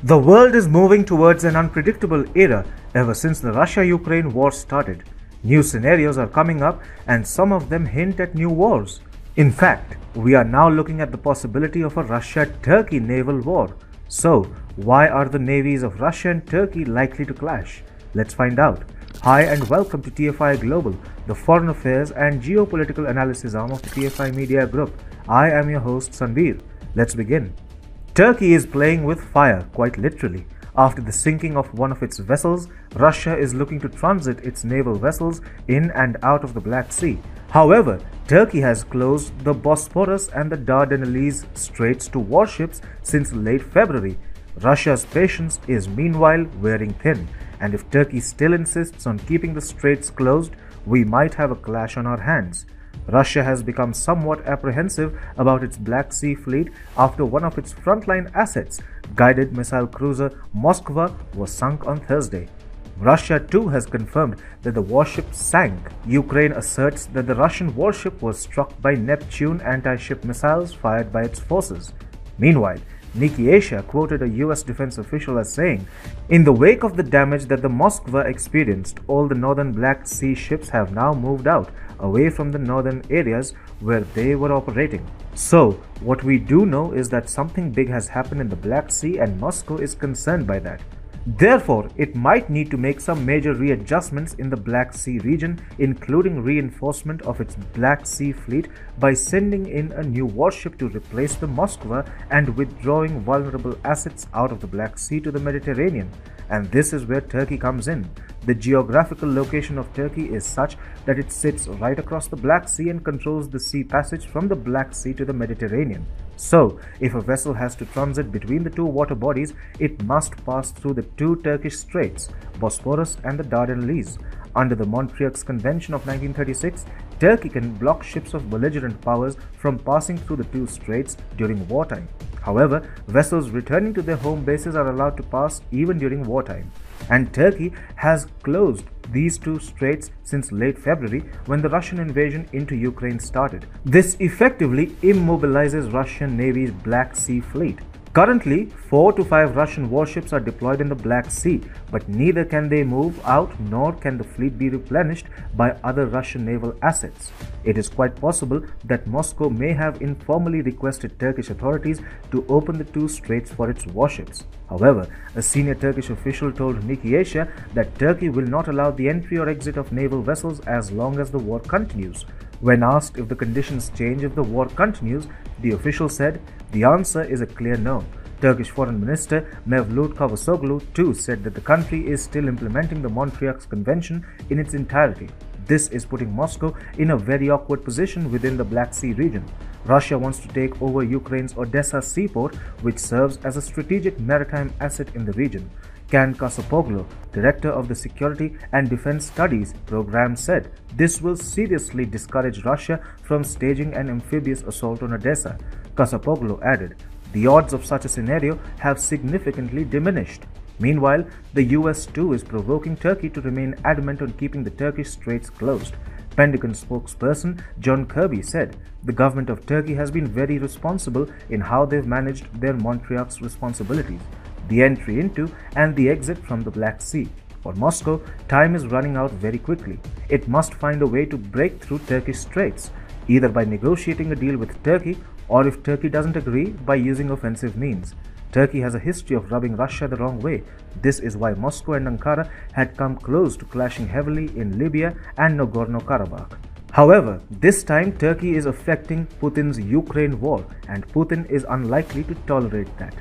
The world is moving towards an unpredictable era ever since the Russia-Ukraine war started. New scenarios are coming up and some of them hint at new wars. In fact, we are now looking at the possibility of a Russia-Turkey naval war. So, why are the navies of Russia and Turkey likely to clash? Let's find out. Hi and welcome to TFI Global, the foreign affairs and geopolitical analysis arm of the TFI Media Group. I am your host Sanveer. Let's begin. Turkey is playing with fire, quite literally. After the sinking of one of its vessels, Russia is looking to transit its naval vessels in and out of the Black Sea. However, Turkey has closed the Bosphorus and the Dardanelles Straits to warships since late February. Russia's patience is meanwhile wearing thin, and if Turkey still insists on keeping the straits closed, we might have a clash on our hands. Russia has become somewhat apprehensive about its Black Sea fleet after one of its frontline assets, guided missile cruiser Moskva, was sunk on Thursday. Russia too has confirmed that the warship sank. Ukraine asserts that the Russian warship was struck by Neptune anti-ship missiles fired by its forces. Meanwhile, Nikki Asia quoted a US defense official as saying, "In the wake of the damage that the Moskva experienced, all the northern Black Sea ships have now moved out, away from the northern areas where they were operating." So, what we do know is that something big has happened in the Black Sea and Moscow is concerned by that. Therefore, it might need to make some major readjustments in the Black Sea region, including reinforcement of its Black Sea fleet by sending in a new warship to replace the Moskva and withdrawing vulnerable assets out of the Black Sea to the Mediterranean. And this is where Turkey comes in. The geographical location of Turkey is such that it sits right across the Black Sea and controls the sea passage from the Black Sea to the Mediterranean. So, if a vessel has to transit between the two water bodies, it must pass through the two Turkish straits, Bosphorus and the Dardanelles. Under the Montreux Convention of 1936, Turkey can block ships of belligerent powers from passing through the two straits during wartime. However, vessels returning to their home bases are allowed to pass even during wartime. And Turkey has closed these two straits since late February when the Russian invasion into Ukraine started. This effectively immobilizes Russian Navy's Black Sea fleet. Currently, 4 to 5 Russian warships are deployed in the Black Sea, but neither can they move out nor can the fleet be replenished by other Russian naval assets. It is quite possible that Moscow may have informally requested Turkish authorities to open the two straits for its warships. However, a senior Turkish official told Nikki Asia that Turkey will not allow the entry or exit of naval vessels as long as the war continues. When asked if the conditions change if the war continues, the official said, "The answer is a clear no." Turkish Foreign Minister Mevlut Cavusoglu too said that the country is still implementing the Montreux Convention in its entirety. This is putting Moscow in a very awkward position within the Black Sea region. Russia wants to take over Ukraine's Odessa seaport, which serves as a strategic maritime asset in the region. Can Kasapoglu, director of the Security and Defense Studies program, said this will seriously discourage Russia from staging an amphibious assault on Odessa. Kasapoglu added, "The odds of such a scenario have significantly diminished." Meanwhile, the US too is provoking Turkey to remain adamant on keeping the Turkish straits closed. Pentagon spokesperson John Kirby said the government of Turkey has been very responsible in how they've managed their Montreux responsibilities, the entry into and the exit from the Black Sea. For Moscow, time is running out very quickly. It must find a way to break through Turkish straits, either by negotiating a deal with Turkey or, if Turkey doesn't agree, by using offensive means. Turkey has a history of rubbing Russia the wrong way. This is why Moscow and Ankara had come close to clashing heavily in Libya and Nagorno-Karabakh. However, this time Turkey is affecting Putin's Ukraine war, and Putin is unlikely to tolerate that.